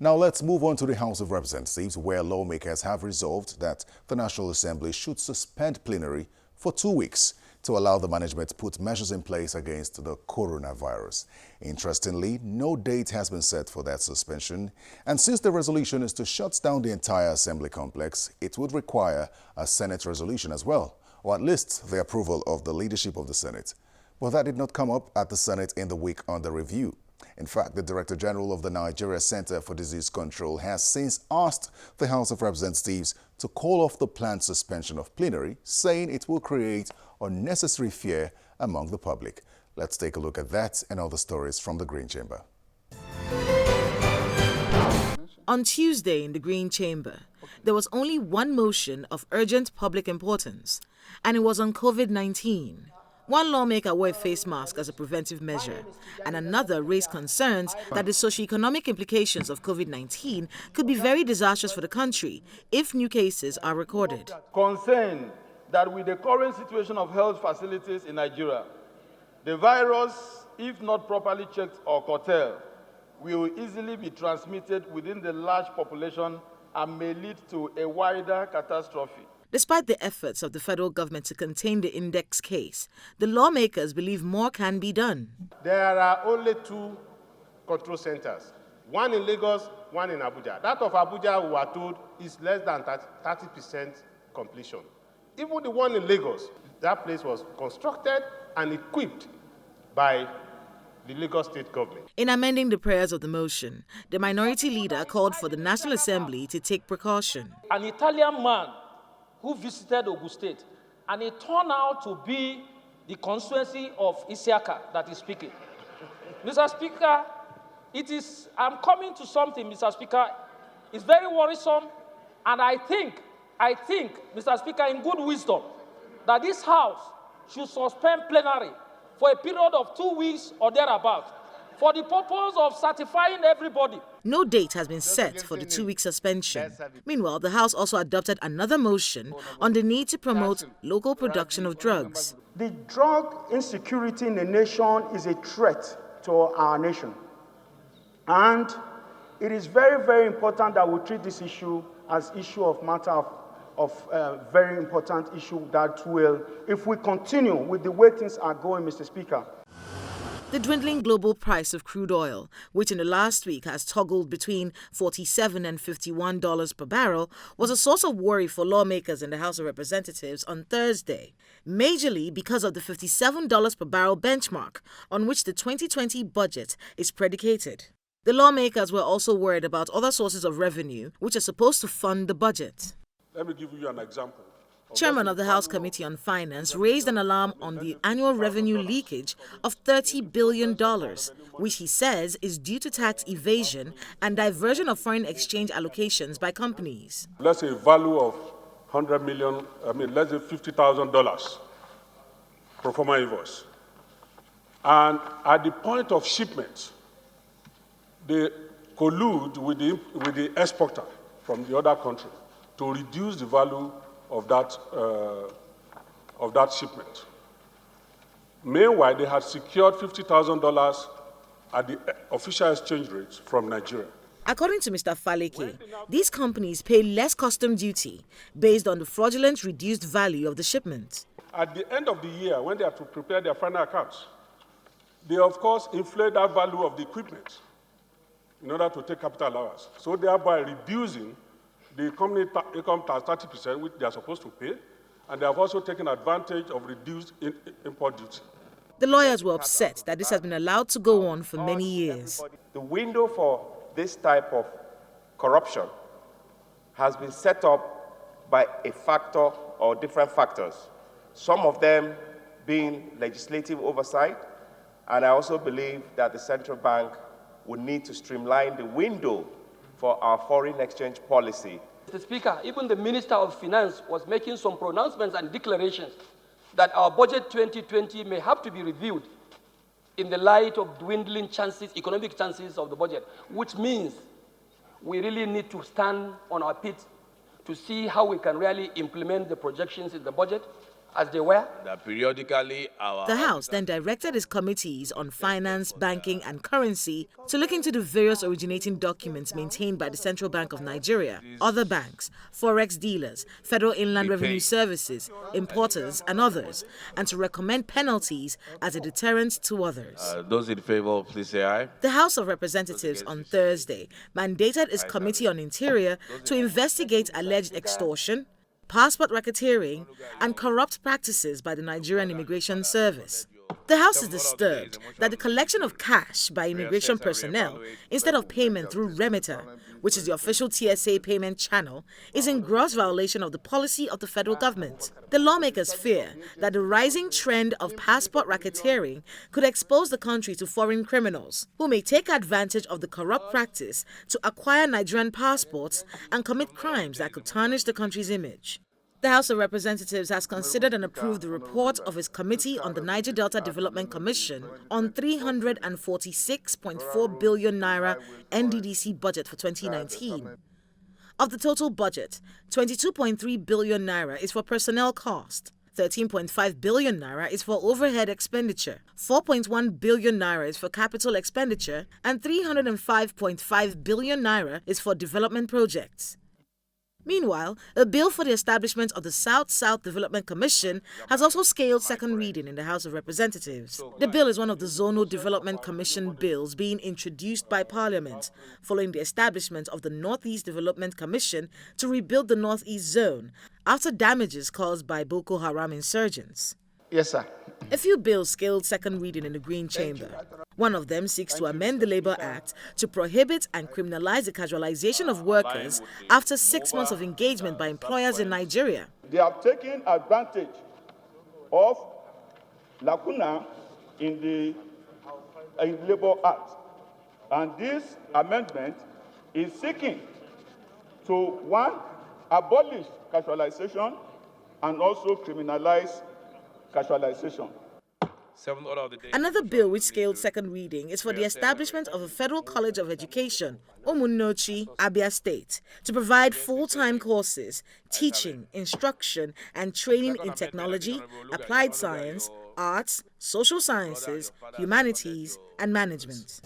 Now let's move on to the House of Representatives, where lawmakers have resolved that the National Assembly should suspend plenary for 2 weeks to allow the management to put measures in place against the coronavirus. Interestingly, no date has been set for that suspension, and since the resolution is to shut down the entire assembly complex, it would require a Senate resolution as well, or at least the approval of the leadership of the Senate. But that did not come up at the Senate in the week under review. In fact, the Director General of the Nigeria Center for Disease Control has since asked the House of Representatives to call off the planned suspension of plenary, saying it will create unnecessary fear among the public. Let's take a look at that and other stories from the Green Chamber. On Tuesday in the Green Chamber, there was only one motion of urgent public importance, and it was on COVID-19. One lawmaker wore a face mask as a preventive measure, and another raised concerns that the socioeconomic implications of COVID-19 could be very disastrous for the country if new cases are recorded. Concerned that with the current situation of health facilities in Nigeria, the virus, if not properly checked or curtailed, will easily be transmitted within the large population and may lead to a wider catastrophe. Despite the efforts of the federal government to contain the index case, the lawmakers believe more can be done. There are only 2 control centers, one in Lagos, one in Abuja. That of Abuja, we are told, is less than 30% completion. Even the one in Lagos, that place was constructed and equipped by the Lagos State government. In amending the prayers of the motion, the minority leader called for the National Assembly to take precaution. An Italian man who visited Ogun State, and it turned out to be the constituency of Isiaka that is speaking. Mr. Speaker, I'm coming to something, Mr. Speaker. It's very worrisome, and I think, Mr. Speaker, in good wisdom, that this House should suspend plenary for a period of 2 weeks or thereabout, for the purpose of certifying everybody. No date has been set for the 2-week suspension. Meanwhile, the House also adopted another motion on the need to promote local production of drugs. The drug insecurity in the nation is a threat to our nation. And it is very, very important that we treat this issue as issue of matter of very important issue that will, if we continue with the way things are going, Mr. Speaker. The dwindling global price of crude oil, which in the last week has toggled between $47 and $51 per barrel, was a source of worry for lawmakers in the House of Representatives on Thursday, majorly because of the $57 per barrel benchmark on which the 2020 budget is predicated. The lawmakers were also worried about other sources of revenue which are supposed to fund the budget. Let me give you an example. Chairman of the House Committee on Finance raised an alarm on the annual revenue leakage of $30 billion, which he says is due to tax evasion and diversion of foreign exchange allocations by companies. Let's say a value of let's say $50,000 pro forma invoice. And at the point of shipment, they collude with the exporter from the other country to reduce the value of that shipment. Meanwhile, they had secured $50,000 at the official exchange rate from Nigeria. According to Mr. Faleke, these companies pay less custom duty based on the fraudulent reduced value of the shipment. At the end of the year, when they have to prepare their final accounts, they of course inflate that value of the equipment in order to take capital allowance, so thereby reducing the company income tax 30%, which they are supposed to pay, and they have also taken advantage of reduced import duty. The lawyers were upset that this has been allowed to go on for many years. The window for this type of corruption has been set up by a factor or different factors, some of them being legislative oversight, and I also believe that the central bank would need to streamline the window for our foreign exchange policy. Mr. Speaker, even the Minister of Finance was making some pronouncements and declarations that our budget 2020 may have to be reviewed in the light of dwindling chances, economic chances of the budget, which means we really need to stand on our feet to see how we can really implement the projections in the budget as they were. That periodically The House then directed its committees on finance, banking and currency to look into the various originating documents maintained by the Central Bank of Nigeria, other banks, forex dealers, Federal Inland Revenue Services, importers and others, and to recommend penalties as a deterrent to others. Those in favor, please say aye. The House of Representatives on Thursday mandated its Committee on Interior to investigate alleged extortion, passport racketeering, and corrupt practices by the Nigerian Immigration Service. The House is disturbed that the collection of cash by immigration personnel instead of payment through remitter, which is the official TSA payment channel, is in gross violation of the policy of the federal government. The lawmakers fear that the rising trend of passport racketeering could expose the country to foreign criminals who may take advantage of the corrupt practice to acquire Nigerian passports and commit crimes that could tarnish the country's image. The House of Representatives has considered and approved the report of its Committee on the Niger Delta Development Commission on 346.4 billion naira NDDC budget for 2019. Of the total budget, 22.3 billion naira is for personnel cost, 13.5 billion naira is for overhead expenditure, 4.1 billion naira is for capital expenditure, and 305.5 billion naira is for development projects. Meanwhile, a bill for the establishment of the South-South Development Commission has also scaled second reading in the House of Representatives. The bill is one of the Zonal Development Commission bills being introduced by Parliament, following the establishment of the Northeast Development Commission to rebuild the Northeast Zone after damages caused by Boko Haram insurgents. Yes, sir. A few bills scaled second reading in the Green Chamber. One of them seeks to amend the Labour Act to prohibit and criminalize the casualization of workers after 6 months of engagement by employers in Nigeria. They have taken advantage of lacuna in the Labour Act. And this amendment is seeking to, one, abolish casualization and also criminalize casualization. Another bill which scaled second reading is for the establishment of a Federal College of Education, Umunnochi, Abia State, to provide full-time courses, teaching, instruction, and training in technology, applied science, arts, social sciences, humanities, and management.